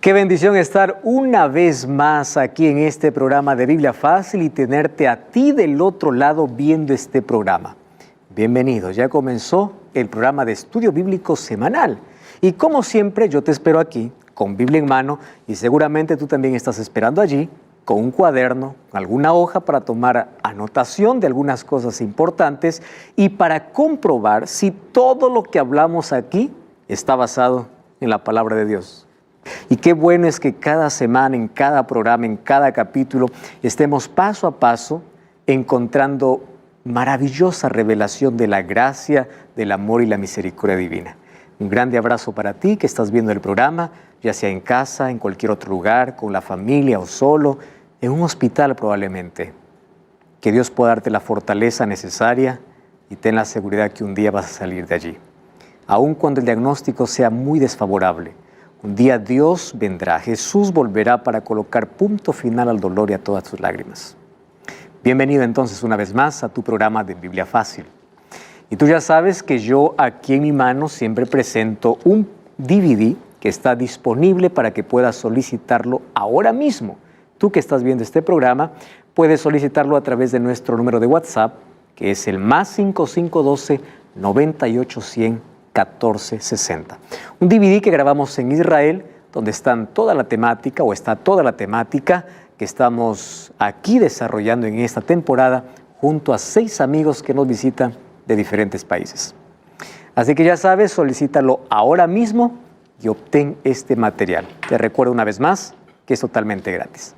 Qué bendición estar una vez más aquí en este programa de Biblia Fácil y tenerte a ti del otro lado viendo este programa. Bienvenido, ya comenzó el programa de estudio bíblico semanal. Y como siempre, yo te espero aquí con Biblia en mano y seguramente tú también estás esperando allí con un cuaderno, alguna hoja para tomar anotación de algunas cosas importantes y para comprobar si todo lo que hablamos aquí está basado en la palabra de Dios. Y qué bueno es que cada semana, en cada programa, en cada capítulo, estemos paso a paso encontrando maravillosa revelación de la gracia, del amor y la misericordia divina. Un grande abrazo para ti que estás viendo el programa, ya sea en casa, en cualquier otro lugar, con la familia o solo, en un hospital probablemente. Que Dios pueda darte la fortaleza necesaria y ten la seguridad que un día vas a salir de allí. Aun cuando el diagnóstico sea muy desfavorable, un día Dios vendrá, Jesús volverá para colocar punto final al dolor y a todas tus lágrimas. Bienvenido entonces una vez más a tu programa de Biblia Fácil. Y tú ya sabes que yo aquí en mi mano siempre presento un DVD que está disponible para que puedas solicitarlo ahora mismo. Tú que estás viendo este programa puedes solicitarlo a través de nuestro número de WhatsApp, que es el +5512 9810 1460. Un DVD que grabamos en Israel, donde está toda la temática que estamos aquí desarrollando en esta temporada, junto a 6 amigos que nos visitan de diferentes países. Así que ya sabes, solicítalo ahora mismo y obtén este material. Te recuerdo una vez más que es totalmente gratis.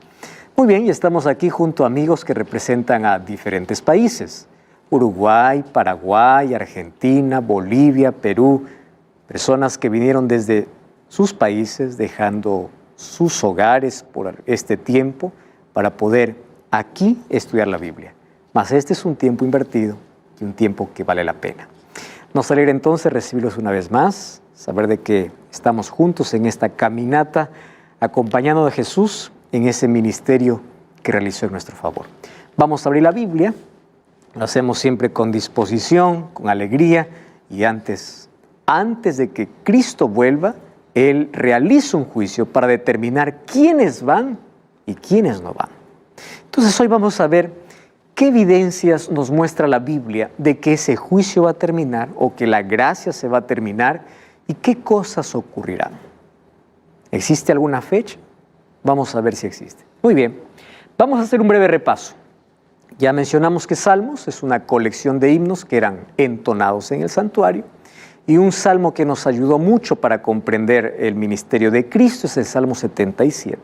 Muy bien, y estamos aquí junto a amigos que representan a diferentes países. Uruguay, Paraguay, Argentina, Bolivia, Perú, personas que vinieron desde sus países dejando sus hogares por este tiempo para poder aquí estudiar la Biblia. Mas este es un tiempo invertido y un tiempo que vale la pena. Nos alegra entonces recibirlos una vez más, saber de que estamos juntos en esta caminata acompañando a Jesús en ese ministerio que realizó en nuestro favor. Vamos a abrir la Biblia. Lo hacemos siempre con disposición, con alegría y antes de que Cristo vuelva, Él realiza un juicio para determinar quiénes van y quiénes no van. Entonces hoy vamos a ver qué evidencias nos muestra la Biblia de que ese juicio va a terminar o que la gracia se va a terminar y qué cosas ocurrirán. ¿Existe alguna fecha? Vamos a ver si existe. Muy bien, vamos a hacer un breve repaso. Ya mencionamos que Salmos es una colección de himnos que eran entonados en el santuario y un salmo que nos ayudó mucho para comprender el ministerio de Cristo es el Salmo 77.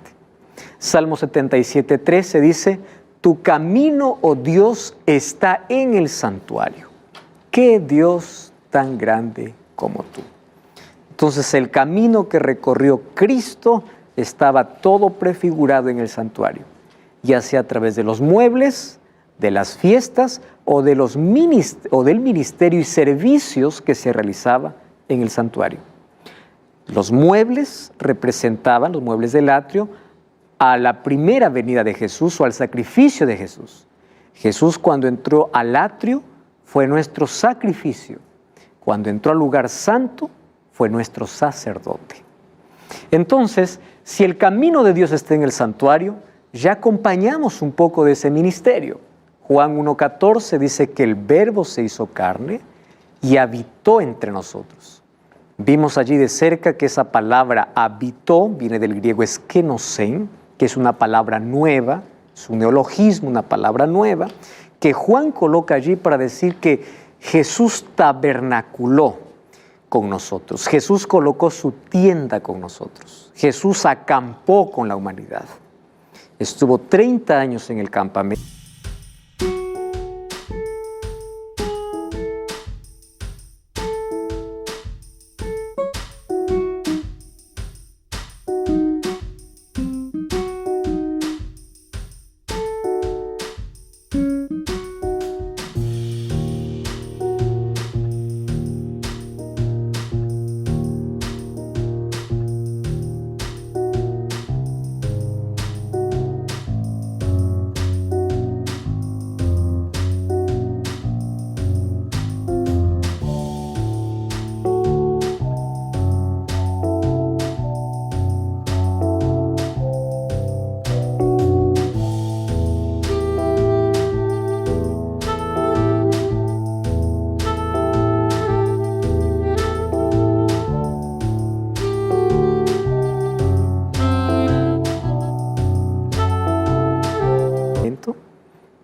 Salmo 77:13 dice: tu camino, oh Dios, está en el santuario. ¿Qué Dios tan grande como tú? Entonces el camino que recorrió Cristo estaba todo prefigurado en el santuario, ya sea a través de los muebles, de las fiestas o del ministerio y servicios que se realizaba en el santuario. Los muebles representaban, los muebles del atrio, a la primera venida de Jesús o al sacrificio de Jesús. Jesús, cuando entró al atrio, fue nuestro sacrificio. Cuando entró al lugar santo, fue nuestro sacerdote. Entonces, si el camino de Dios está en el santuario, ya acompañamos un poco de ese ministerio. Juan 1:14 dice que el Verbo se hizo carne y habitó entre nosotros. Vimos allí de cerca que esa palabra habitó viene del griego eskenosen, que es una palabra nueva, es un neologismo, una palabra nueva, que Juan coloca allí para decir que Jesús tabernaculó con nosotros. Jesús colocó su tienda con nosotros. Jesús acampó con la humanidad. Estuvo 30 años en el campamento.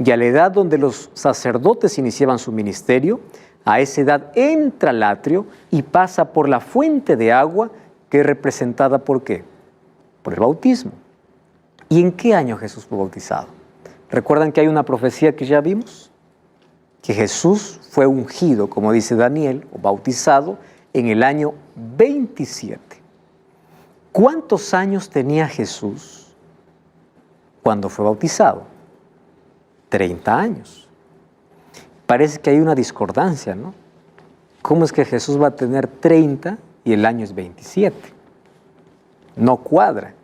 Y a la edad donde los sacerdotes iniciaban su ministerio, a esa edad entra al atrio y pasa por la fuente de agua que es representada ¿por qué? Por el bautismo. ¿Y en qué año Jesús fue bautizado? ¿Recuerdan que hay una profecía que ya vimos? Que Jesús fue ungido, como dice Daniel, o bautizado, en el año 27. ¿Cuántos años tenía Jesús cuando fue bautizado? 30 años. Parece que hay una discordancia, ¿no? ¿Cómo es que Jesús va a tener 30 y el año es 27? No cuadra.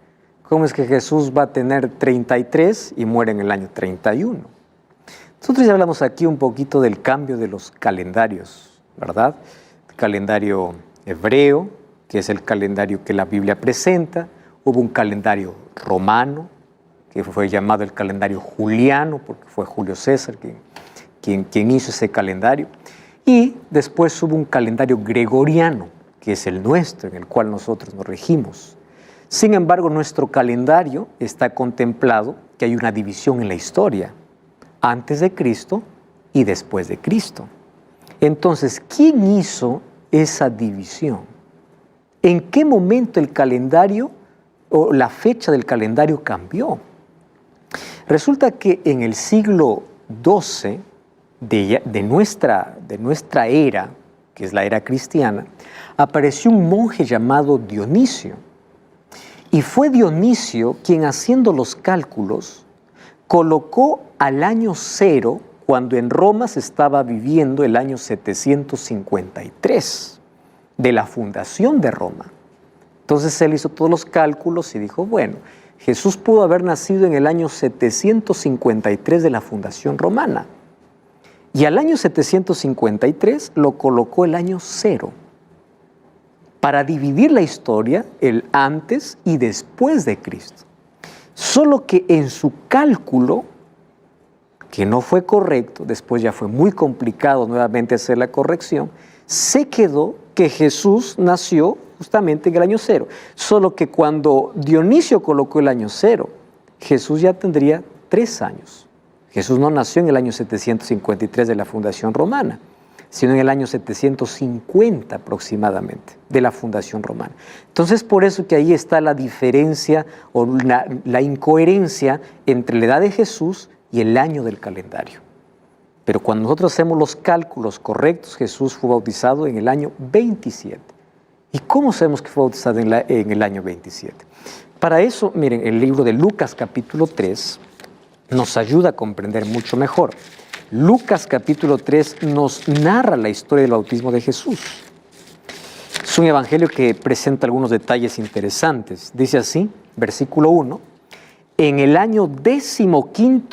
¿Cómo es que Jesús va a tener 33 y muere en el año 31? Nosotros ya hablamos aquí un poquito del cambio de los calendarios, ¿verdad? El calendario hebreo, que es el calendario que la Biblia presenta. Hubo un calendario romano, que fue llamado el calendario juliano, porque fue Julio César quien hizo ese calendario. Y después hubo un calendario gregoriano, que es el nuestro, en el cual nosotros nos regimos. Sin embargo, nuestro calendario está contemplado que hay una división en la historia, antes de Cristo y después de Cristo. Entonces, ¿quién hizo esa división? ¿En qué momento el calendario o la fecha del calendario cambió? Resulta que en el siglo XII de nuestra era, que es la era cristiana, apareció un monje llamado Dionisio. Y fue Dionisio quien, haciendo los cálculos, colocó al año 0 cuando en Roma se estaba viviendo el año 753 de la fundación de Roma. Entonces él hizo todos los cálculos y dijo, bueno, Jesús pudo haber nacido en el año 753 de la fundación romana. Y al año 753 lo colocó el año 0 para dividir la historia, el antes y después de Cristo. Solo que en su cálculo, que no fue correcto, después ya fue muy complicado nuevamente hacer la corrección, se quedó que Jesús nació justamente en el año 0. Solo que cuando Dionisio colocó el año 0, Jesús ya tendría 3 años. Jesús no nació en el año 753 de la fundación romana, sino en el año 750 aproximadamente de la fundación romana. Entonces, por eso que ahí está la diferencia o la incoherencia entre la edad de Jesús y el año del calendario. Pero cuando nosotros hacemos los cálculos correctos, Jesús fue bautizado en el año 27. ¿Y cómo sabemos que fue bautizado en el año 27? Para eso, miren, el libro de Lucas capítulo 3 nos ayuda a comprender mucho mejor. Lucas capítulo 3 nos narra la historia del bautismo de Jesús. Es un evangelio que presenta algunos detalles interesantes. Dice así, versículo 1, en el año 15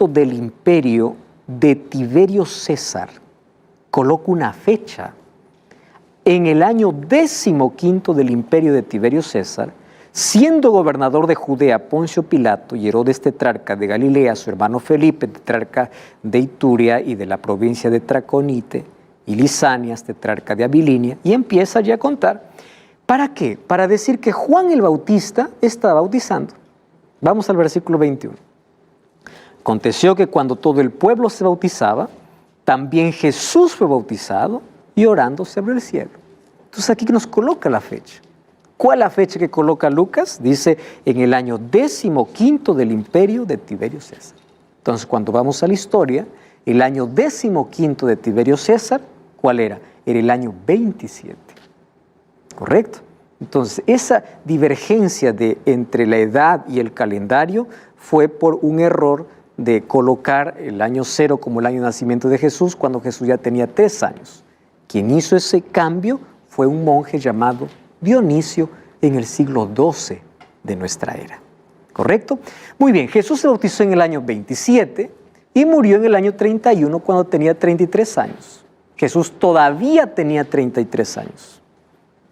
del imperio de Tiberio César, coloco una fecha, en el año 15 del imperio de Tiberio César, siendo gobernador de Judea Poncio Pilato y Herodes tetrarca de Galilea, su hermano Felipe, tetrarca de Ituria y de la provincia de Traconite, y Lisanias, tetrarca de Abilinia, y empieza ya a contar. ¿Para qué? Para decir que Juan el Bautista estaba bautizando. Vamos al versículo 21. Aconteció que cuando todo el pueblo se bautizaba, también Jesús fue bautizado y orando se abrió el cielo. Entonces aquí nos coloca la fecha. ¿Cuál es la fecha que coloca Lucas? Dice en el año 15 del imperio de Tiberio César. Entonces cuando vamos a la historia, el año 15 de Tiberio César, ¿cuál era? Era el año 27. ¿Correcto? Entonces esa divergencia entre la edad y el calendario fue por un error de colocar el año 0 como el año de nacimiento de Jesús cuando Jesús ya tenía 3 años. Quien hizo ese cambio fue un monje llamado Dionisio en el siglo XII de nuestra era. ¿Correcto? Muy bien, Jesús se bautizó en el año 27 y murió en el año 31 cuando tenía 33 años. Jesús todavía tenía 33 años.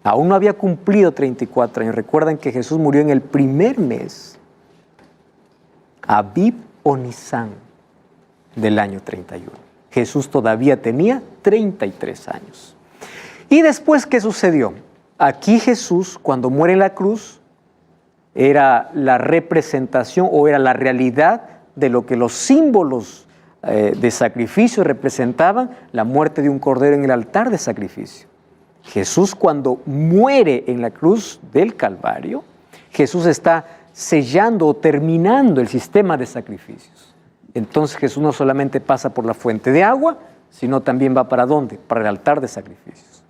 Aún no había cumplido 34 años. Recuerdan que Jesús murió en el primer mes, Abib o Nisán, del año 31. Jesús todavía tenía 33 años. ¿Y después qué sucedió? Aquí Jesús, cuando muere en la cruz, era la representación o era la realidad de lo que los símbolos de sacrificio representaban la muerte de un cordero en el altar de sacrificio. Jesús, cuando muere en la cruz del Calvario, Jesús está sellando o terminando el sistema de sacrificios. Entonces Jesús no solamente pasa por la fuente de agua, sino también va ¿para dónde? Para el altar de sacrificios.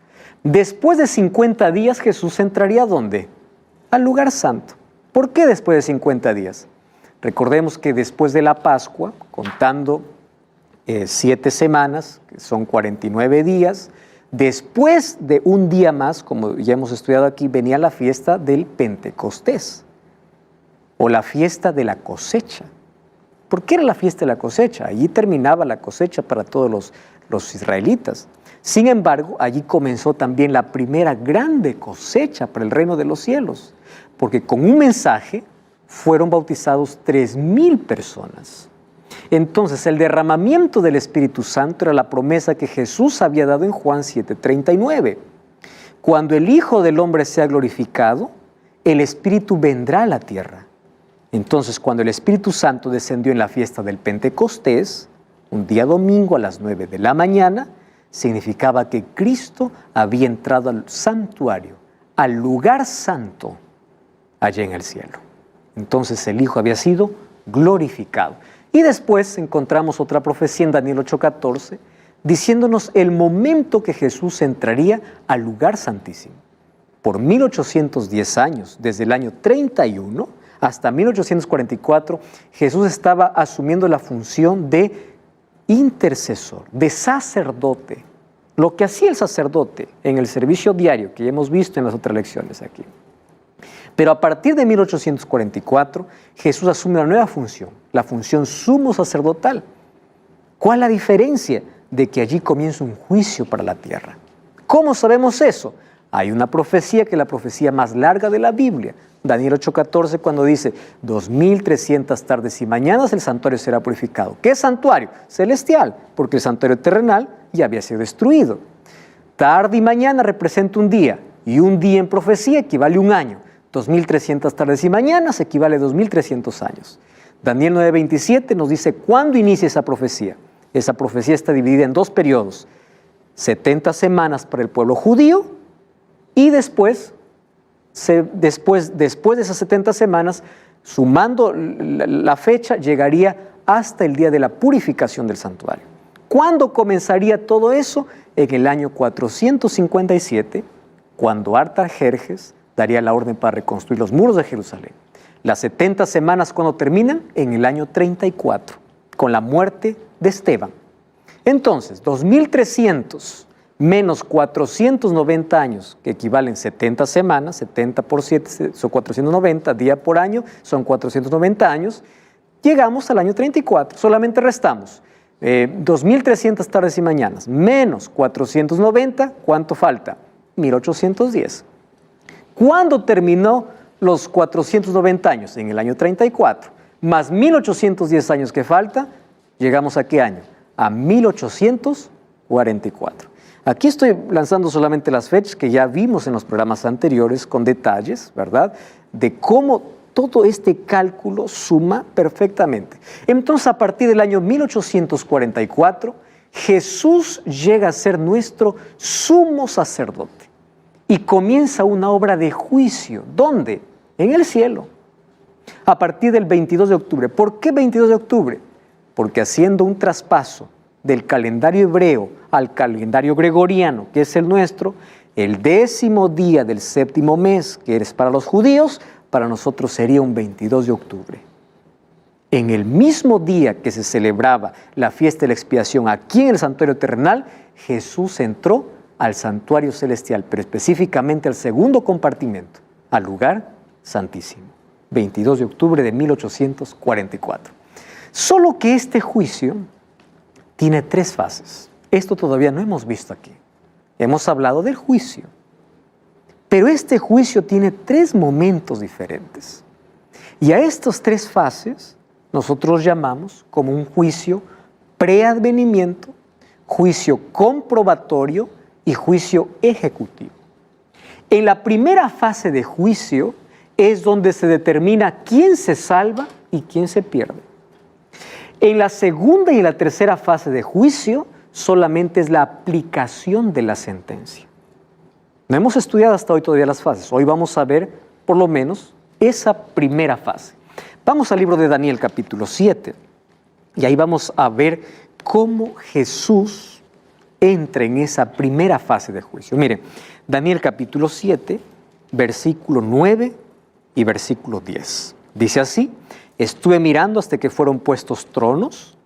Después de 50 días Jesús entraría ¿a dónde? Al lugar santo. ¿Por qué después de 50 días? Recordemos que después de la Pascua, contando 7 semanas, que son 49 días, después de un día más, como ya hemos estudiado aquí, venía la fiesta del Pentecostés, o la fiesta de la cosecha. ¿Por qué era la fiesta de la cosecha? Allí terminaba la cosecha para todos los israelitas. Sin embargo, allí comenzó también la primera grande cosecha para el reino de los cielos, porque con un mensaje fueron bautizados 3,000 personas. Entonces, el derramamiento del Espíritu Santo era la promesa que Jesús había dado en Juan 7:39. Cuando el Hijo del Hombre sea glorificado, el Espíritu vendrá a la tierra. Entonces, cuando el Espíritu Santo descendió en la fiesta del Pentecostés, un día domingo a las 9 de la mañana, significaba que Cristo había entrado al santuario, al lugar santo, allá en el cielo. Entonces el Hijo había sido glorificado. Y después encontramos otra profecía en Daniel 8:14, diciéndonos el momento que Jesús entraría al lugar santísimo. Por 1810 años, desde el año 31 hasta 1844, Jesús estaba asumiendo la función de intercesor, de sacerdote, lo que hacía el sacerdote en el servicio diario, que ya hemos visto en las otras lecciones aquí. Pero a partir de 1844, Jesús asume una nueva función, la función sumo sacerdotal. ¿Cuál es la diferencia? De que allí comienza un juicio para la tierra. ¿Cómo sabemos eso? Hay una profecía que es la profecía más larga de la Biblia, Daniel 8:14, cuando dice 2,300 tardes y mañanas el santuario será purificado. ¿Qué santuario? Celestial, porque el santuario terrenal ya había sido destruido. Tarde y mañana representa un día, y un día en profecía equivale a un año. 2,300 tardes y mañanas equivale a 2,300 años. Daniel 9:27 nos dice cuándo inicia esa profecía. Esa profecía está dividida en 2 periodos, 70 semanas para el pueblo judío, y después de esas 70 semanas, sumando la fecha, llegaría hasta el día de la purificación del santuario. ¿Cuándo comenzaría todo eso? En el año 457, cuando Artajerjes daría la orden para reconstruir los muros de Jerusalén. Las 70 semanas, ¿cuándo terminan? En el año 34, con la muerte de Esteban. Entonces, 2,300 menos 490 años, que equivalen 70 semanas, 70 por 7 son 490, día por año son 490 años, llegamos al año 34, solamente restamos 2,300 tardes y mañanas, menos 490, ¿cuánto falta? 1,810. ¿Cuándo terminó los 490 años? En el año 34, más 1,810 años que falta, ¿llegamos a qué año? A 1844. Aquí estoy lanzando solamente las fechas que ya vimos en los programas anteriores con detalles, ¿verdad?, de cómo todo este cálculo suma perfectamente. Entonces, a partir del año 1844, Jesús llega a ser nuestro sumo sacerdote y comienza una obra de juicio. ¿Dónde? En el cielo. A partir del 22 de octubre. ¿Por qué 22 de octubre? Porque haciendo un traspaso del calendario hebreo al calendario gregoriano, que es el nuestro, el 10º día del 7º mes, que es para los judíos, para nosotros sería un 22 de octubre. En el mismo día que se celebraba la fiesta de la expiación aquí en el santuario terrenal, Jesús entró al santuario celestial, pero específicamente al segundo compartimento, al lugar santísimo. 22 de octubre de 1844. Solo que este juicio tiene 3 fases. Esto todavía no hemos visto aquí. Hemos hablado del juicio. Pero este juicio tiene 3 momentos diferentes. Y a estas 3 fases nosotros llamamos como un juicio preadvenimiento, juicio comprobatorio y juicio ejecutivo. En la primera fase de juicio es donde se determina quién se salva y quién se pierde. En la segunda y en la tercera fase de juicio, solamente es la aplicación de la sentencia. No hemos estudiado hasta hoy todavía las fases. Hoy vamos a ver, por lo menos, esa primera fase. Vamos al libro de Daniel, capítulo 7. Y ahí vamos a ver cómo Jesús entra en esa primera fase de juicio. Miren, Daniel capítulo 7, versículo 9 y versículo 10. Dice así: estuve mirando hasta que fueron puestos tronos,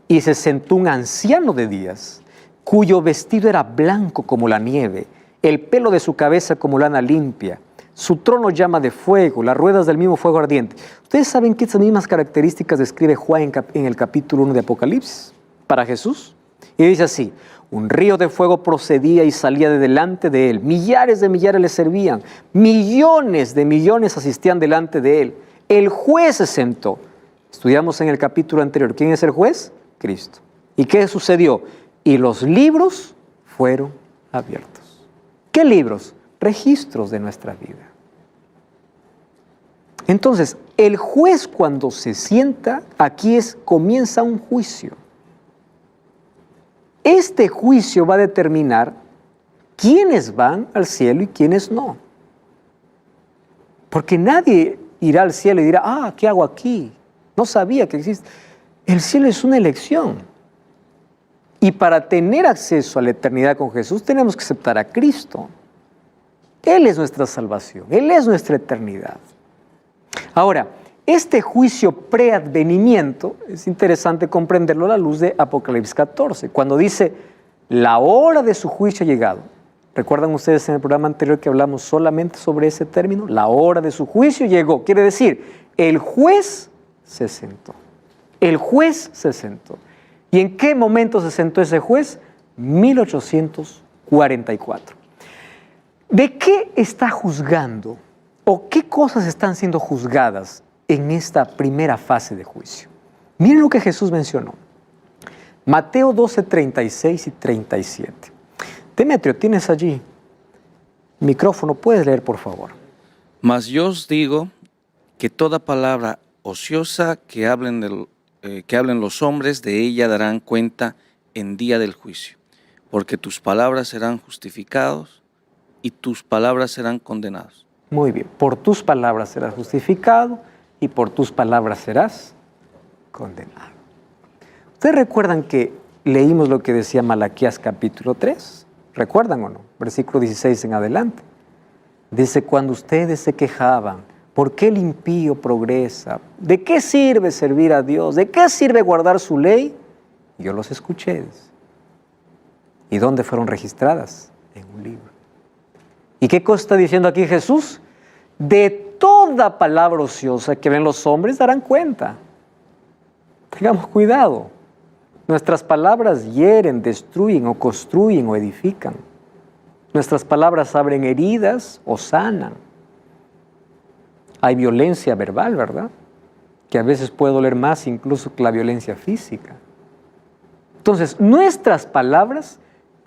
y se sentó un anciano de días, cuyo vestido era blanco como la nieve, el pelo de su cabeza como lana limpia, su trono llama de fuego, las ruedas del mismo fuego ardiente. Ustedes saben que estas mismas características describe Juan en el capítulo 1 de Apocalipsis para Jesús. Y dice así: un río de fuego procedía y salía de delante de él. Millares de millares le servían. Millones de millones asistían delante de él. El juez se sentó. Estudiamos en el capítulo anterior. ¿Quién es el juez? Cristo. ¿Y qué sucedió? Y los libros fueron abiertos. ¿Qué libros? Registros de nuestra vida. Entonces, el juez cuando se sienta, comienza un juicio. Este juicio va a determinar quiénes van al cielo y quiénes no. Porque nadie irá al cielo y dirá: ¿qué hago aquí? No sabía que existe. El cielo es una elección. Y para tener acceso a la eternidad con Jesús tenemos que aceptar a Cristo. Él es nuestra salvación, Él es nuestra eternidad. Ahora, este juicio preadvenimiento es interesante comprenderlo a la luz de Apocalipsis 14, cuando dice: la hora de su juicio ha llegado. ¿Recuerdan ustedes en el programa anterior que hablamos solamente sobre ese término? La hora de su juicio llegó. Quiere decir, el juez se sentó. El juez se sentó. ¿Y en qué momento se sentó ese juez? 1844. ¿De qué está juzgando? ¿O qué cosas están siendo juzgadas en esta primera fase de juicio? Miren lo que Jesús mencionó. Mateo 12, 36 y 37. Demetrio, ¿tienes allí micrófono? ¿Puedes leer, por favor? Mas yo os digo que toda palabra ociosa que hablen los hombres, de ella darán cuenta en día del juicio, porque tus palabras serán justificadas y tus palabras serán condenadas. Muy bien, por tus palabras serás justificado y por tus palabras serás condenado. ¿Ustedes recuerdan que leímos lo que decía Malaquías capítulo 3? ¿Recuerdan o no? Versículo 16 en adelante. Dice: cuando ustedes se quejaban, ¿por qué el impío progresa? ¿De qué sirve servir a Dios? ¿De qué sirve guardar su ley? Yo los escuché. ¿Y dónde fueron registradas? En un libro. ¿Y qué cosa está diciendo aquí Jesús? De toda palabra ociosa que ven los hombres darán cuenta. Tengamos cuidado. Nuestras palabras hieren, destruyen o construyen o edifican. Nuestras palabras abren heridas o sanan. Hay violencia verbal, ¿verdad? Que a veces puede doler más incluso que la violencia física. Entonces, nuestras palabras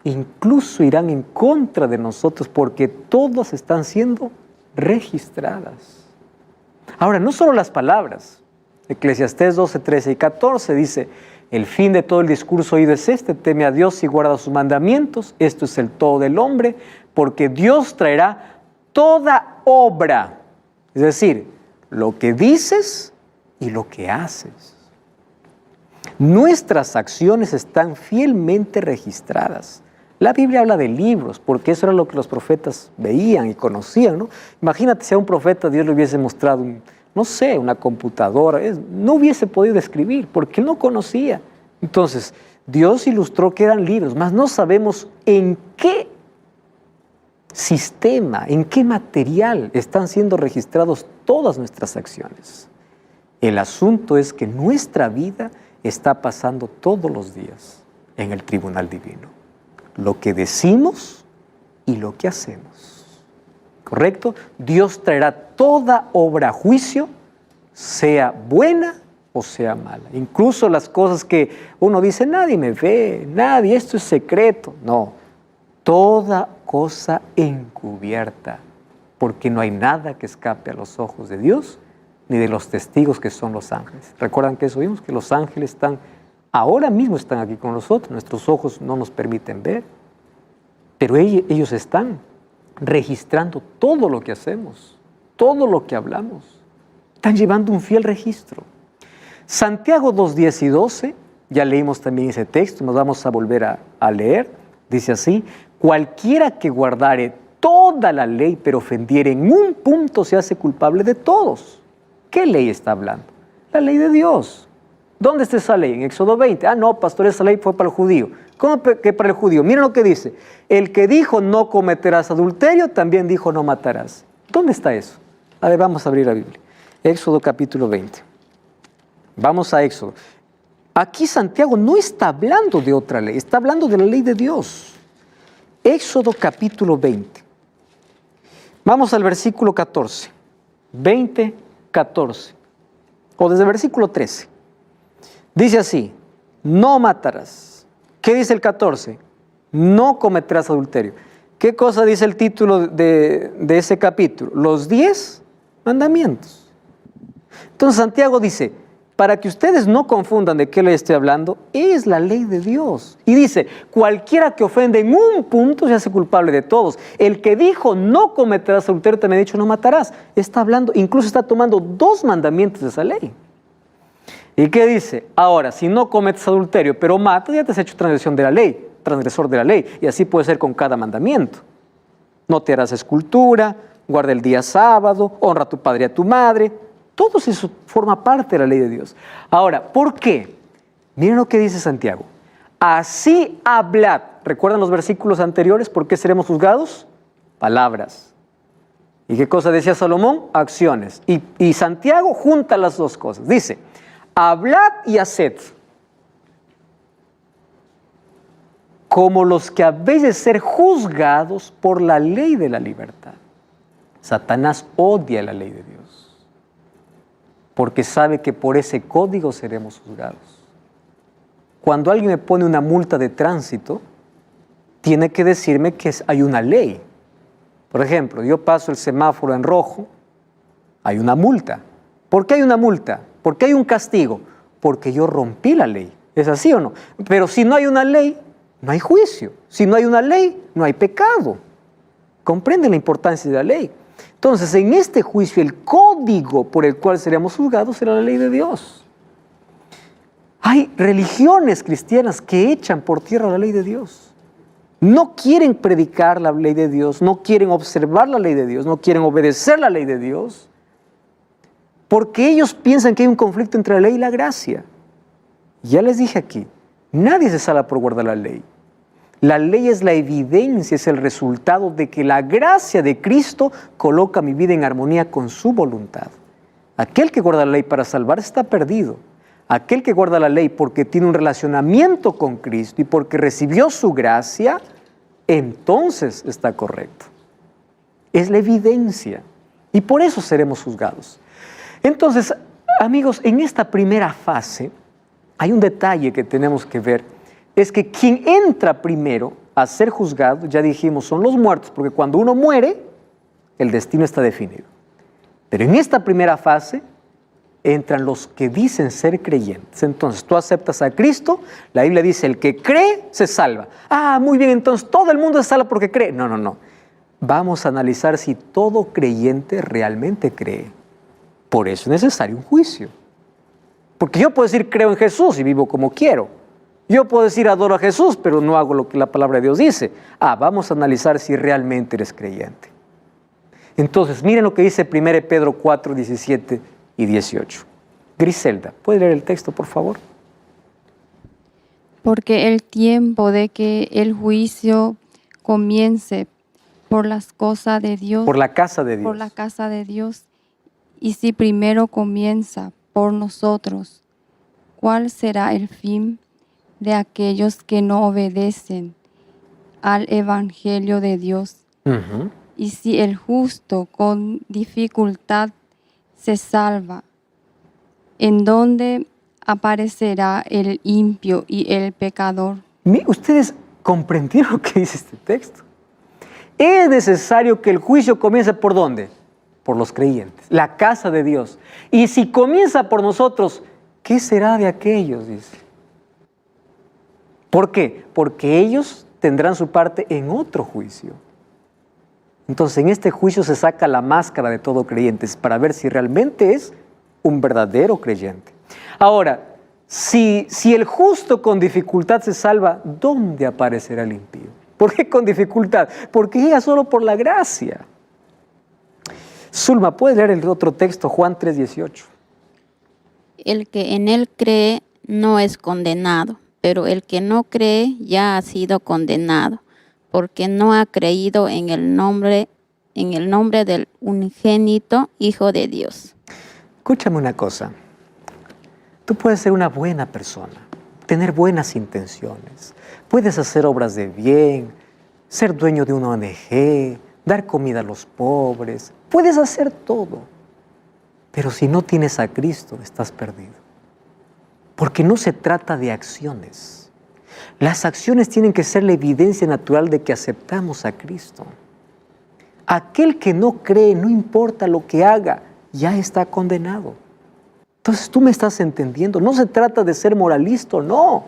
incluso irán en contra de nosotros porque todas están siendo registradas. Ahora, no solo las palabras. Eclesiastés 12, 13 y 14 dice: el fin de todo el discurso oído es este: teme a Dios y guarda sus mandamientos. Esto es el todo del hombre, porque Dios traerá toda obra. Es decir, lo que dices y lo que haces. Nuestras acciones están fielmente registradas. La Biblia habla de libros, porque eso era lo que los profetas veían y conocían, ¿no? Imagínate si a un profeta Dios le hubiese mostrado, una computadora, no hubiese podido escribir, porque no conocía. Entonces, Dios ilustró que eran libros, mas no sabemos en qué sistema, en qué material están siendo registrados todas nuestras acciones. El asunto es que nuestra vida está pasando todos los días en el tribunal divino. Lo que decimos y lo que hacemos. ¿Correcto? Dios traerá toda obra a juicio, sea buena o sea mala. Incluso las cosas que uno dice: nadie me ve, esto es secreto. No, toda cosa encubierta, porque no hay nada que escape a los ojos de Dios, ni de los testigos que son los ángeles. ¿Recuerdan que eso vimos? Que los ángeles ahora mismo están aquí con nosotros. Nuestros ojos no nos permiten ver, pero ellos están registrando todo lo que hacemos, todo lo que hablamos. Están llevando un fiel registro. Santiago 2:10 y 12, ya leímos también ese texto, nos vamos a volver a leer. Dice así: cualquiera que guardare toda la ley, pero ofendiere en un punto, se hace culpable de todos. ¿Qué ley está hablando? La ley de Dios. ¿Dónde está esa ley? En Éxodo 20. Ah, no, pastor, esa ley fue para el judío. ¿Cómo que para el judío? Miren lo que dice. El que dijo no cometerás adulterio, también dijo no matarás. ¿Dónde está eso? A ver, vamos a abrir la Biblia. Éxodo capítulo 20. Vamos a Éxodo. Aquí Santiago no está hablando de otra ley, está hablando de la ley de Dios. Éxodo capítulo 20. Vamos al versículo 14. 20, 14. O desde el versículo 13. Dice así: no matarás. ¿Qué dice el 14? No cometerás adulterio. ¿Qué cosa dice el título de ese capítulo? Los 10 mandamientos. Entonces Santiago dice, para que ustedes no confundan de qué ley estoy hablando, es la ley de Dios. Y dice, cualquiera que ofende en un punto se hace culpable de todos. El que dijo no cometerás adulterio también ha dicho no matarás. Está hablando, incluso está tomando 2 mandamientos de esa ley. ¿Y qué dice? Ahora, si no cometes adulterio, pero matas, ya te has hecho transgresión de la ley, transgresor de la ley. Y así puede ser con cada mandamiento. No te harás escultura, guarda el día sábado, honra a tu padre y a tu madre. Todo eso forma parte de la ley de Dios. Ahora, ¿por qué? Miren lo que dice Santiago. Así hablad. ¿Recuerdan los versículos anteriores? ¿Por qué seremos juzgados? Palabras. ¿Y qué cosa decía Salomón? Acciones. Y Santiago junta las 2 cosas. Dice, hablad y haced, como los que habéis de ser juzgados por la ley de la libertad. Satanás odia la ley de Dios, porque sabe que por ese código seremos juzgados. Cuando alguien me pone una multa de tránsito, tiene que decirme que hay una ley. Por ejemplo, yo paso el semáforo en rojo, hay una multa. ¿Por qué hay una multa? ¿Por qué hay un castigo? Porque yo rompí la ley. ¿Es así o no? Pero si no hay una ley, no hay juicio. Si no hay una ley, no hay pecado. ¿Comprenden la importancia de la ley? Entonces, en este juicio, el código por el cual seremos juzgados será la ley de Dios. Hay religiones cristianas que echan por tierra la ley de Dios. No quieren predicar la ley de Dios, no quieren observar la ley de Dios, no quieren obedecer la ley de Dios, porque ellos piensan que hay un conflicto entre la ley y la gracia. Ya les dije aquí, nadie se salva por guardar la ley. La ley es la evidencia, es el resultado de que la gracia de Cristo coloca mi vida en armonía con su voluntad. Aquel que guarda la ley para salvarse está perdido. Aquel que guarda la ley porque tiene un relacionamiento con Cristo y porque recibió su gracia, entonces está correcto. Es la evidencia. Y por eso seremos juzgados. Entonces, amigos, en esta primera fase hay un detalle que tenemos que ver. Es que quien entra primero a ser juzgado, ya dijimos, son los muertos, porque cuando uno muere, el destino está definido. Pero en esta primera fase entran los que dicen ser creyentes. Entonces, tú aceptas a Cristo, la Biblia dice, el que cree se salva. Ah, muy bien, entonces todo el mundo se salva porque cree. No, no, no. Vamos a analizar si todo creyente realmente cree. Por eso es necesario un juicio. Porque yo puedo decir creo en Jesús y vivo como quiero. Yo puedo decir adoro a Jesús, pero no hago lo que la palabra de Dios dice. Ah, vamos a analizar si realmente eres creyente. Entonces, miren lo que dice 1 Pedro 4, 17 y 18. Griselda, ¿puede leer el texto, por favor? Porque el tiempo de que el juicio comience por las cosas de Dios. Por la casa de Dios. Por la casa de Dios. Y si primero comienza por nosotros, ¿cuál será el fin de aquellos que no obedecen al Evangelio de Dios? Uh-huh. Y si el justo con dificultad se salva, ¿en dónde aparecerá el impío y el pecador? ¿Ustedes comprendieron lo que dice este texto? Es necesario que el juicio comience ¿por dónde? por los creyentes, la casa de Dios. Y si comienza por nosotros, ¿qué será de aquellos? Dice. ¿Por qué? Porque ellos tendrán su parte en otro juicio. Entonces, en este juicio se saca la máscara de todo creyente para ver si realmente es un verdadero creyente. Ahora, si el justo con dificultad se salva, ¿dónde aparecerá el impío? ¿Por qué con dificultad? Porque llega solo por la gracia. Zulma, ¿puedes leer el otro texto, Juan 3:18? El que en él cree no es condenado, pero el que no cree ya ha sido condenado, porque no ha creído en el nombre del unigénito Hijo de Dios. Escúchame una cosa. Tú puedes ser una buena persona, tener buenas intenciones, puedes hacer obras de bien, ser dueño de una ONG, dar comida a los pobres, puedes hacer todo. Pero si no tienes a Cristo, estás perdido. Porque no se trata de acciones. Las acciones tienen que ser la evidencia natural de que aceptamos a Cristo. Aquel que no cree, no importa lo que haga, ya está condenado. Entonces tú me estás entendiendo. No se trata de ser moralista, no.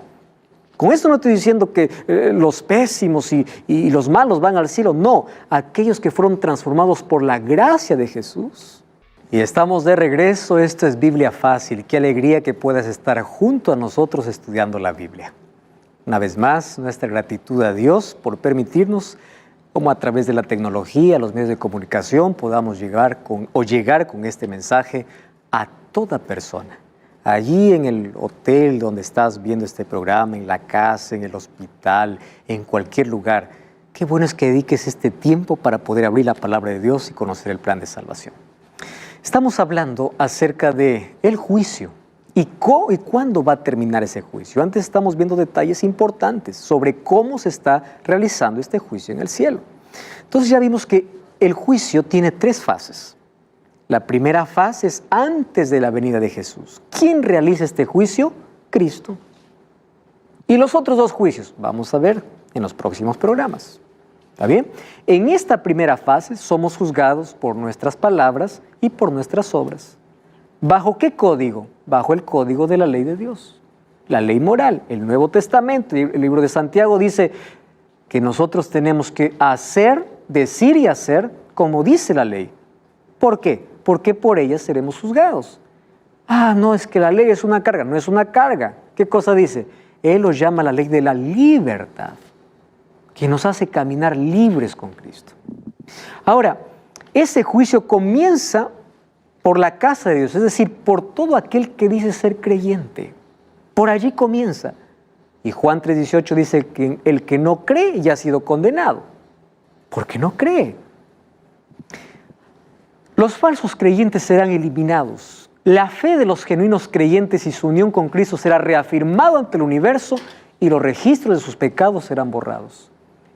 Con esto no estoy diciendo que los pésimos y los malos van al cielo. No, aquellos que fueron transformados por la gracia de Jesús. Y estamos de regreso. Esto es Biblia Fácil. Qué alegría que puedas estar junto a nosotros estudiando la Biblia. Una vez más, nuestra gratitud a Dios por permitirnos, como a través de la tecnología, los medios de comunicación, podamos llegar con este mensaje a toda persona. Allí en el hotel donde estás viendo este programa, en la casa, en el hospital, en cualquier lugar, qué bueno es que dediques este tiempo para poder abrir la palabra de Dios y conocer el plan de salvación. Estamos hablando acerca del juicio y cuándo va a terminar ese juicio. Antes estamos viendo detalles importantes sobre cómo se está realizando este juicio en el cielo. Entonces ya vimos que el juicio tiene 3 fases. La primera fase es antes de la venida de Jesús. ¿Quién realiza este juicio? Cristo. Y los otros 2 juicios, vamos a ver en los próximos programas. ¿Está bien? En esta primera fase somos juzgados por nuestras palabras y por nuestras obras. ¿Bajo qué código? Bajo el código de la ley de Dios. La ley moral. El Nuevo Testamento, el libro de Santiago dice que nosotros tenemos que hacer, decir y hacer como dice la ley. ¿Por qué? Porque por ella seremos juzgados. No, es que la ley es una carga. No es una carga. ¿Qué cosa dice? Él lo llama la ley de la libertad, que nos hace caminar libres con Cristo. Ahora, ese juicio comienza por la casa de Dios, es decir, por todo aquel que dice ser creyente. Por allí comienza. Y Juan 3:18 dice que el que no cree ya ha sido condenado. Porque no cree. Los falsos creyentes serán eliminados. La fe de los genuinos creyentes y su unión con Cristo será reafirmado ante el universo y los registros de sus pecados serán borrados.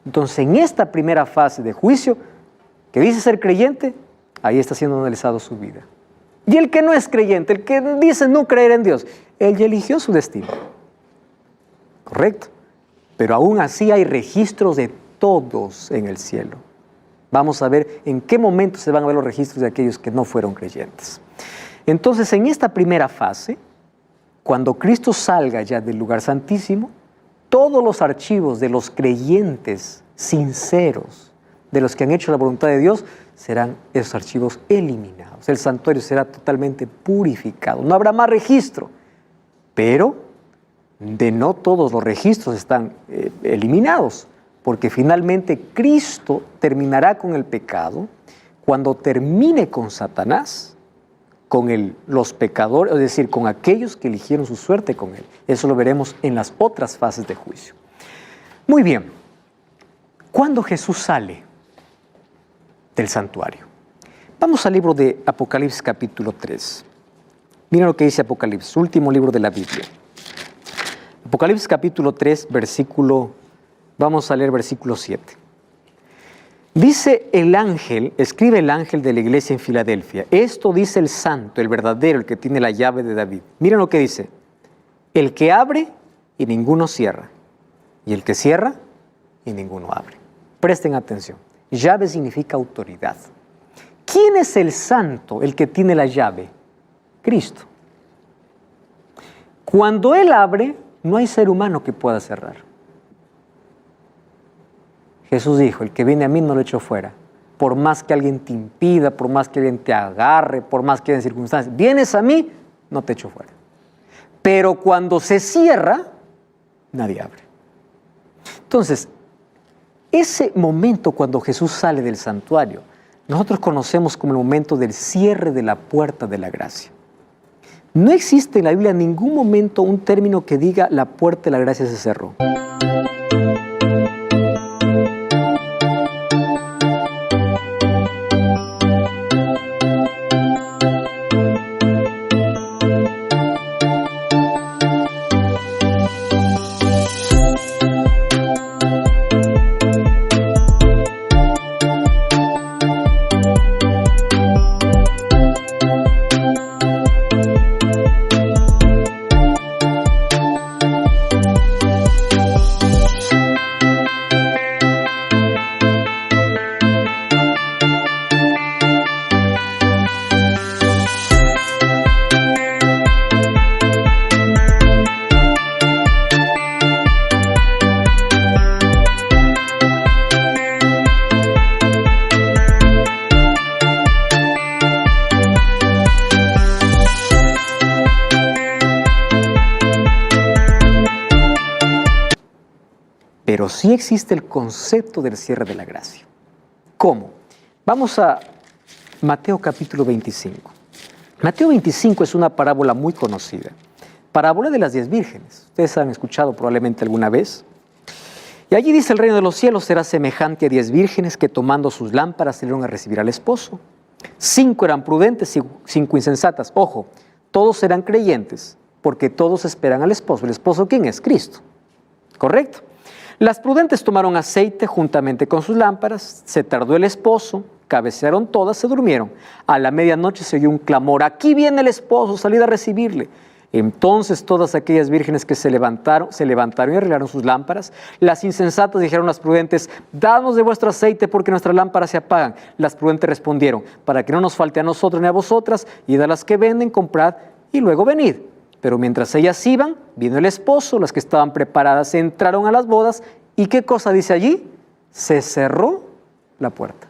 Entonces, en esta primera fase de juicio, que dice ser creyente, ahí está siendo analizado su vida. Y el que no es creyente, el que dice no creer en Dios, él ya eligió su destino. Correcto. Pero aún así hay registros de todos en el cielo. Vamos a ver en qué momento se van a ver los registros de aquellos que no fueron creyentes. Entonces, en esta primera fase, cuando Cristo salga ya del lugar santísimo, todos los archivos de los creyentes sinceros, de los que han hecho la voluntad de Dios, serán esos archivos eliminados. El santuario será totalmente purificado. No habrá más registro, pero de no todos los registros están eliminados, porque finalmente Cristo terminará con el pecado cuando termine con Satanás, con los pecadores, es decir, con aquellos que eligieron su suerte con él. Eso lo veremos en las otras fases de juicio. Muy bien, ¿cuándo Jesús sale del santuario? Vamos al libro de Apocalipsis capítulo 3. Mira lo que dice Apocalipsis, último libro de la Biblia. Apocalipsis capítulo 3, vamos a leer versículo 7. Dice el ángel, escribe el ángel de la iglesia en Filadelfia, esto dice el santo, el verdadero, el que tiene la llave de David. Miren lo que dice, el que abre y ninguno cierra, y el que cierra y ninguno abre. Presten atención, llave significa autoridad. ¿Quién es el santo, el que tiene la llave? Cristo. Cuando Él abre, no hay ser humano que pueda cerrar. Jesús dijo, el que viene a mí no lo echo fuera. Por más que alguien te impida, por más que alguien te agarre, por más que haya circunstancias, vienes a mí, no te echo fuera. Pero cuando se cierra, nadie abre. Entonces, ese momento cuando Jesús sale del santuario, nosotros conocemos como el momento del cierre de la puerta de la gracia. No existe en la Biblia en ningún momento un término que diga la puerta de la gracia se cerró. Pero sí existe el concepto del cierre de la gracia. ¿Cómo? Vamos a Mateo capítulo 25. Mateo 25 es una parábola muy conocida. Parábola de las 10 vírgenes. Ustedes han escuchado probablemente alguna vez. Y allí dice: el reino de los cielos será semejante a 10 vírgenes que tomando sus lámparas salieron a recibir al esposo. 5 eran prudentes y 5 insensatas. Ojo, todos eran creyentes porque todos esperan al esposo. ¿El esposo quién es? Cristo. ¿Correcto? Las prudentes tomaron aceite juntamente con sus lámparas, se tardó el esposo, cabecearon todas, se durmieron. A la medianoche se oyó un clamor: aquí viene el esposo, salid a recibirle. Entonces todas aquellas vírgenes que se levantaron y arreglaron sus lámparas. Las insensatas dijeron a las prudentes: danos de vuestro aceite porque nuestras lámparas se apagan. Las prudentes respondieron: para que no nos falte a nosotros ni a vosotras, id a las que venden, comprad y luego venid. Pero mientras ellas iban, vino el esposo, las que estaban preparadas entraron a las bodas. ¿Y qué cosa dice allí? Se cerró la puerta.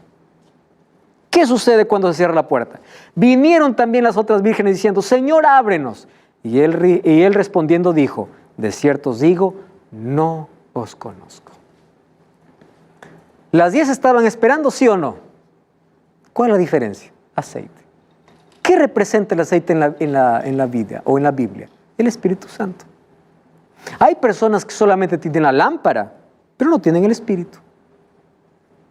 ¿Qué sucede cuando se cierra la puerta? Vinieron también las otras vírgenes diciendo: Señor, ábrenos. Y él respondiendo dijo: de cierto os digo, no os conozco. ¿Las 10 estaban esperando, sí o no? ¿Cuál es la diferencia? Aceite. ¿Qué representa el aceite en la vida o en la Biblia? El Espíritu Santo. Hay personas que solamente tienen la lámpara, pero no tienen el Espíritu.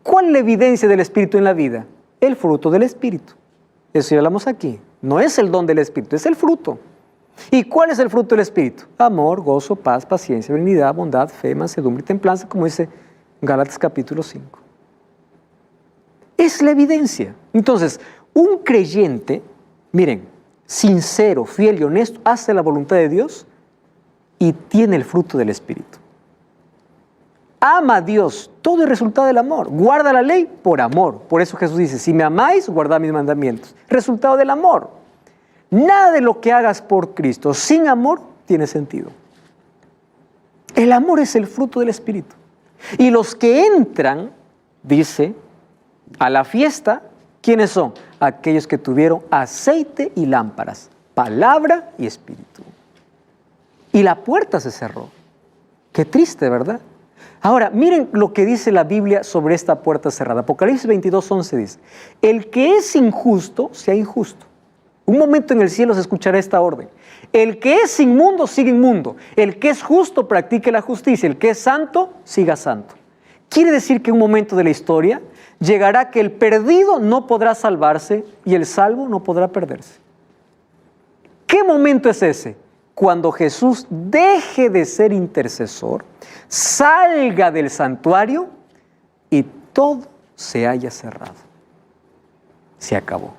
¿Cuál es la evidencia del Espíritu en la vida? El fruto del Espíritu. Eso ya hablamos aquí. No es el don del Espíritu, es el fruto. ¿Y cuál es el fruto del Espíritu? Amor, gozo, paz, paciencia, benignidad, bondad, fe, mansedumbre y templanza, como dice Gálatas capítulo 5. Es la evidencia. Entonces, un creyente, miren, sincero, fiel y honesto, hace la voluntad de Dios y tiene el fruto del Espíritu. Ama a Dios, todo es resultado del amor. Guarda la ley por amor. Por eso Jesús dice: si me amáis, guardad mis mandamientos. Resultado del amor. Nada de lo que hagas por Cristo sin amor tiene sentido. El amor es el fruto del Espíritu. Y los que entran, dice, a la fiesta, ¿quiénes son? Aquellos que tuvieron aceite y lámparas, palabra y espíritu. Y la puerta se cerró. Qué triste, ¿verdad? Ahora, miren lo que dice la Biblia sobre esta puerta cerrada. Apocalipsis 22:11 dice: el que es injusto, sea injusto. Un momento en el cielo se escuchará esta orden: el que es inmundo, siga inmundo. El que es justo, practique la justicia. El que es santo, siga santo. Quiere decir que en un momento de la historia llegará que el perdido no podrá salvarse y el salvo no podrá perderse. ¿Qué momento es ese? Cuando Jesús deje de ser intercesor, salga del santuario y todo se haya cerrado. Se acabó.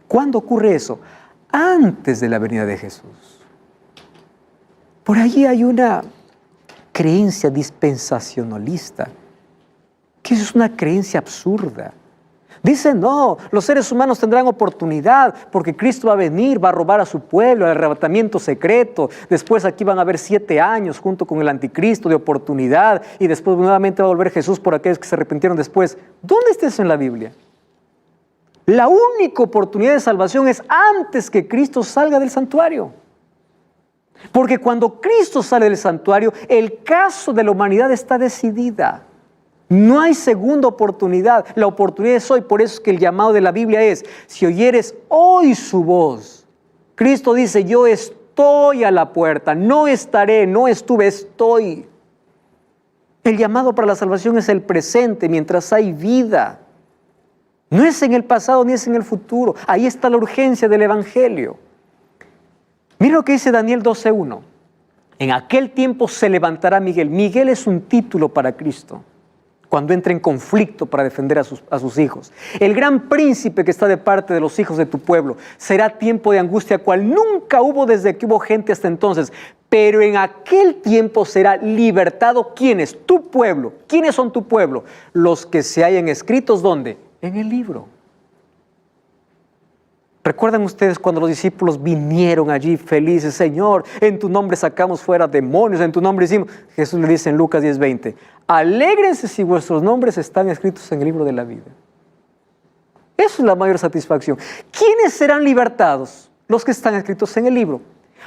¿Cuándo ocurre eso? Antes de la venida de Jesús. Por allí hay una creencia dispensacionalista, que es una creencia absurda, Dice, no, los seres humanos tendrán oportunidad porque Cristo va a venir, va a robar a su pueblo, el arrebatamiento secreto. Después aquí van a haber 7 años junto con el anticristo de oportunidad y después nuevamente va a volver Jesús por aquellos que se arrepintieron después. ¿Dónde está eso en la Biblia? La única oportunidad de salvación es antes que Cristo salga del santuario. Porque cuando Cristo sale del santuario, el caso de la humanidad está decidida. No hay segunda oportunidad, la oportunidad es hoy. Por eso es que el llamado de la Biblia es, si oyeres hoy su voz. Cristo dice, yo estoy a la puerta, no estaré, no estuve, estoy. El llamado para la salvación es el presente, mientras hay vida. No es en el pasado ni es en el futuro, ahí está la urgencia del Evangelio. Mira lo que dice Daniel 12:1. En aquel tiempo se levantará Miguel. Miguel es un título para Cristo. Cuando entra en conflicto para defender a sus hijos. El gran príncipe que está de parte de los hijos de tu pueblo. Será tiempo de angustia cual nunca hubo desde que hubo gente hasta entonces. Pero en aquel tiempo será libertado. ¿Quiénes? Tu pueblo. ¿Quiénes son tu pueblo? Los que se hayan escritos, ¿dónde? En el libro. ¿Recuerdan ustedes cuando los discípulos vinieron allí felices? Señor, en tu nombre sacamos fuera demonios, en tu nombre hicimos. Jesús le dice en Lucas 10:20, alégrense si vuestros nombres están escritos en el libro de la vida. Eso es la mayor satisfacción. ¿Quiénes serán libertados? Los que están escritos en el libro.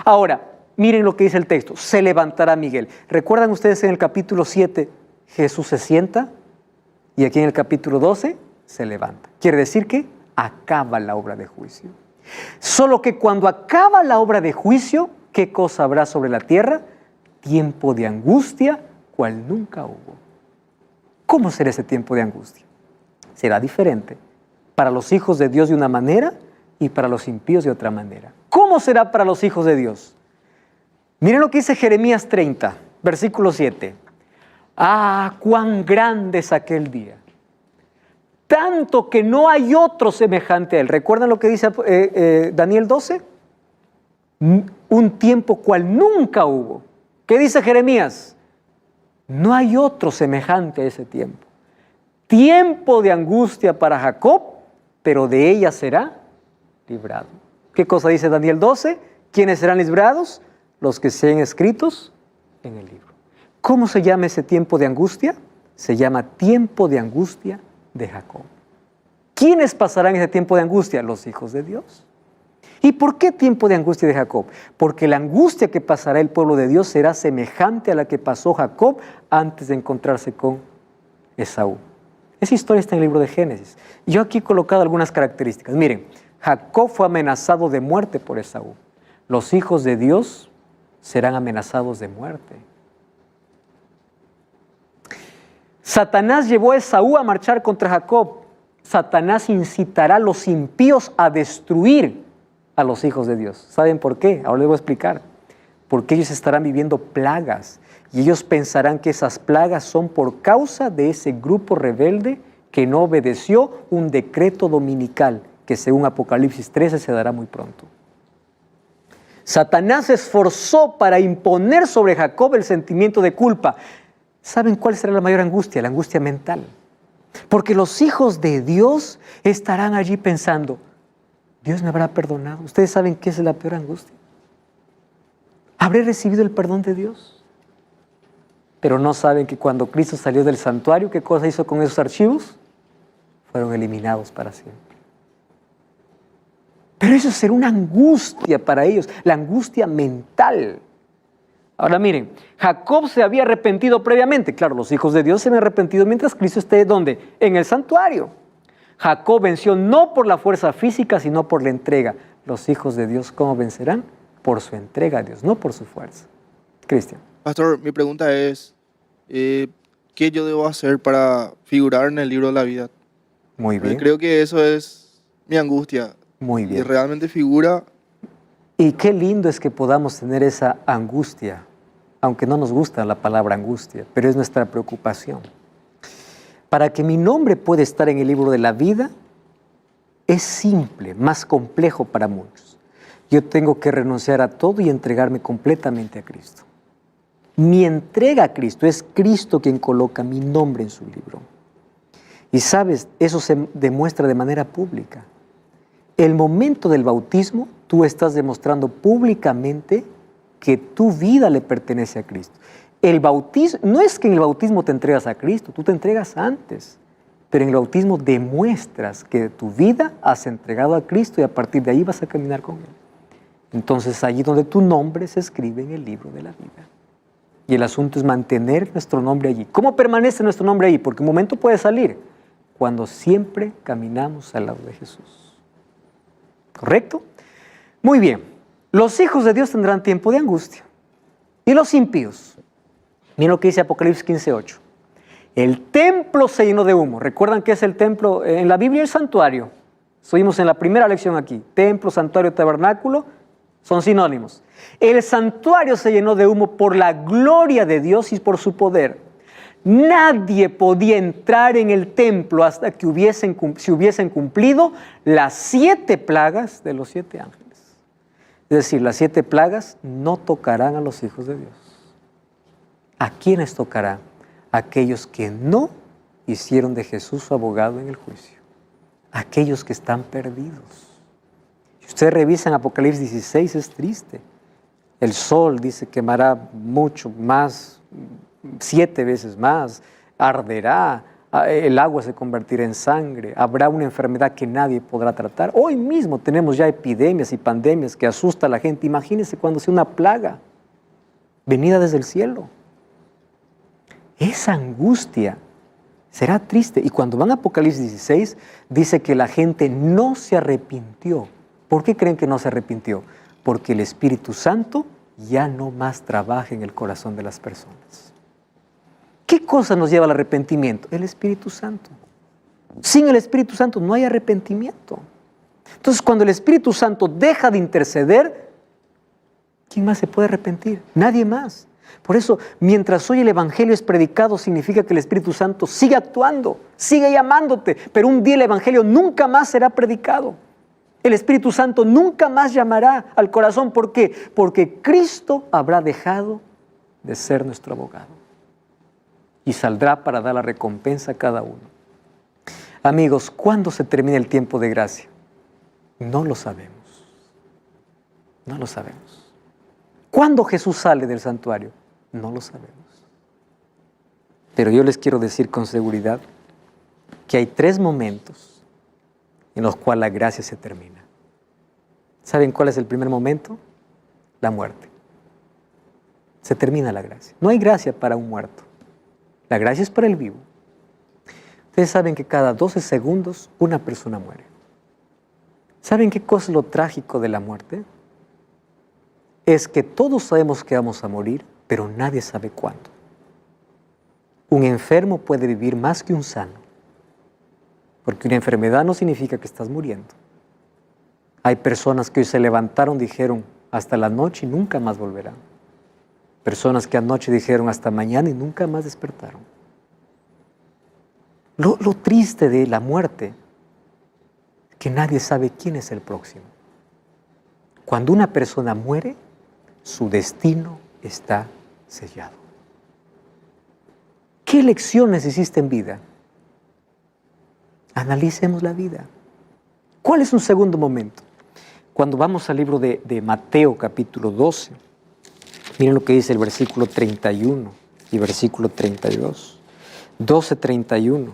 Ahora, miren lo que dice el texto. Se levantará Miguel. ¿Recuerdan ustedes en el capítulo 7, Jesús se sienta? Y aquí en el capítulo 12, se levanta. Quiere decir que acaba la obra de juicio. Solo que cuando acaba la obra de juicio, ¿qué cosa habrá sobre la tierra? Tiempo de angustia, cual nunca hubo. ¿Cómo será ese tiempo de angustia? Será diferente para los hijos de Dios de una manera y para los impíos de otra manera. ¿Cómo será para los hijos de Dios? Miren lo que dice Jeremías 30, versículo 7. Ah, cuán grande es aquel día. Tanto que no hay otro semejante a él. ¿Recuerdan lo que dice Daniel 12? Un tiempo cual nunca hubo. ¿Qué dice Jeremías? No hay otro semejante a ese tiempo. Tiempo de angustia para Jacob, pero de ella será librado. ¿Qué cosa dice Daniel 12? ¿Quiénes serán librados? Los que sean escritos en el libro. ¿Cómo se llama ese tiempo de angustia? Se llama tiempo de angustia de Jacob. ¿Quiénes pasarán ese tiempo de angustia? Los hijos de Dios. ¿Y por qué tiempo de angustia de Jacob? Porque la angustia que pasará el pueblo de Dios será semejante a la que pasó Jacob antes de encontrarse con Esaú. Esa historia está en el libro de Génesis. Yo aquí he colocado algunas características. Miren, Jacob fue amenazado de muerte por Esaú. Los hijos de Dios serán amenazados de muerte. Satanás llevó a Esaú a marchar contra Jacob. Satanás incitará a los impíos a destruir a los hijos de Dios. ¿Saben por qué? Ahora les voy a explicar. Porque ellos estarán viviendo plagas y ellos pensarán que esas plagas son por causa de ese grupo rebelde que no obedeció un decreto dominical que según Apocalipsis 13 se dará muy pronto. Satanás se esforzó para imponer sobre Jacob el sentimiento de culpa. ¿Saben cuál será la mayor angustia? La angustia mental. Porque los hijos de Dios estarán allí pensando, Dios me habrá perdonado. ¿Ustedes saben qué es la peor angustia? ¿Habré recibido el perdón de Dios? Pero no saben que cuando Cristo salió del santuario, ¿qué cosa hizo con esos archivos? Fueron eliminados para siempre. Pero eso será una angustia para ellos, la angustia mental. Ahora miren, Jacob se había arrepentido previamente. Claro, los hijos de Dios se habían arrepentido mientras Cristo esté, ¿dónde? En el santuario. Jacob venció no por la fuerza física, sino por la entrega. Los hijos de Dios, ¿cómo vencerán? Por su entrega a Dios, no por su fuerza. Cristian. Pastor, mi pregunta es, ¿qué yo debo hacer para figurar en el libro de la vida? Muy bien. Creo que eso es mi angustia. Muy bien. Y realmente figura. Y qué lindo es que podamos tener esa angustia, aunque no nos gusta la palabra angustia, pero es nuestra preocupación. Para que mi nombre pueda estar en el libro de la vida, es simple, más complejo para muchos. Yo tengo que renunciar a todo y entregarme completamente a Cristo. Mi entrega a Cristo, es Cristo quien coloca mi nombre en su libro. Y sabes, eso se demuestra de manera pública. El momento del bautismo, tú estás demostrando públicamente que tu vida le pertenece a Cristo. El bautismo, no es que en el bautismo te entregas a Cristo, tú te entregas antes. Pero en el bautismo demuestras que tu vida has entregado a Cristo y a partir de ahí vas a caminar con Él. Entonces allí donde tu nombre se escribe en el libro de la vida. Y el asunto es mantener nuestro nombre allí. ¿Cómo permanece nuestro nombre allí? Porque un momento puede salir cuando siempre caminamos al lado de Jesús. ¿Correcto? Muy bien. Los hijos de Dios tendrán tiempo de angustia. Y los impíos. Miren lo que dice Apocalipsis 15:8. El templo se llenó de humo. ¿Recuerdan qué es el templo? En la Biblia el santuario. Estuvimos en la primera lección aquí. Templo, santuario, tabernáculo son sinónimos. El santuario se llenó de humo por la gloria de Dios y por su poder. Nadie podía entrar en el templo hasta que se hubiesen cumplido las 7 plagas de los 7 ángeles. Es decir, las 7 plagas no tocarán a los hijos de Dios. ¿A quiénes tocarán? Aquellos que no hicieron de Jesús su abogado en el juicio. Aquellos que están perdidos. Si ustedes revisan Apocalipsis 16, es triste. El sol, dice, quemará mucho más, 7 veces más, arderá, el agua se convertirá en sangre, habrá una enfermedad que nadie podrá tratar. Hoy mismo tenemos ya epidemias y pandemias que asustan a la gente. Imagínense cuando sea una plaga venida desde el cielo. Esa angustia será triste. Y cuando van a Apocalipsis 16, dice que la gente no se arrepintió. ¿Por qué creen que no se arrepintió? Porque el Espíritu Santo ya no más trabaja en el corazón de las personas. ¿Qué cosa nos lleva al arrepentimiento? El Espíritu Santo. Sin el Espíritu Santo no hay arrepentimiento. Entonces, cuando el Espíritu Santo deja de interceder, ¿quién más se puede arrepentir? Nadie más. Por eso, mientras hoy el Evangelio es predicado, significa que el Espíritu Santo sigue actuando, sigue llamándote, pero un día el Evangelio nunca más será predicado. El Espíritu Santo nunca más llamará al corazón. ¿Por qué? Porque Cristo habrá dejado de ser nuestro abogado y saldrá para dar la recompensa a cada uno. Amigos, ¿cuándo se termina el tiempo de gracia? No lo sabemos. No lo sabemos. ¿Cuándo Jesús sale del santuario? No lo sabemos. Pero yo les quiero decir con seguridad que hay 3 momentos en los cuales la gracia se termina. ¿Saben cuál es el primer momento? La muerte. Se termina la gracia. No hay gracia para un muerto. La gracia es para el vivo. Ustedes saben que cada 12 segundos una persona muere. ¿Saben qué cosa es lo trágico de la muerte? Es que todos sabemos que vamos a morir, pero nadie sabe cuándo. Un enfermo puede vivir más que un sano, porque una enfermedad no significa que estás muriendo. Hay personas que hoy se levantaron, dijeron hasta la noche y nunca más volverán. Personas que anoche dijeron hasta mañana y nunca más despertaron. Lo triste de la muerte es que nadie sabe quién es el próximo. Cuando una persona muere, su destino está sellado. ¿Qué lecciones hiciste en vida? Analicemos la vida. ¿Cuál es un segundo momento? Cuando vamos al libro de Mateo capítulo 12, miren lo que dice el versículo 31 y versículo 32. 12:31.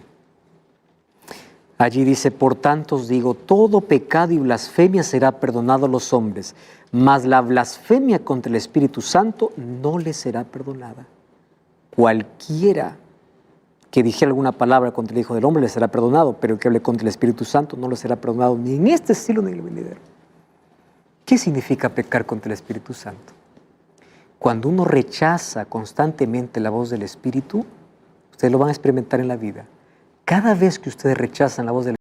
Allí dice, por tanto os digo, todo pecado y blasfemia será perdonado a los hombres, mas la blasfemia contra el Espíritu Santo no le será perdonada. Cualquiera que dijera alguna palabra contra el Hijo del Hombre le será perdonado, pero el que hable contra el Espíritu Santo no le será perdonado ni en este siglo ni en el venidero. ¿Qué significa pecar contra el Espíritu Santo? Cuando uno rechaza constantemente la voz del Espíritu, ustedes lo van a experimentar en la vida. Cada vez que ustedes rechazan la voz del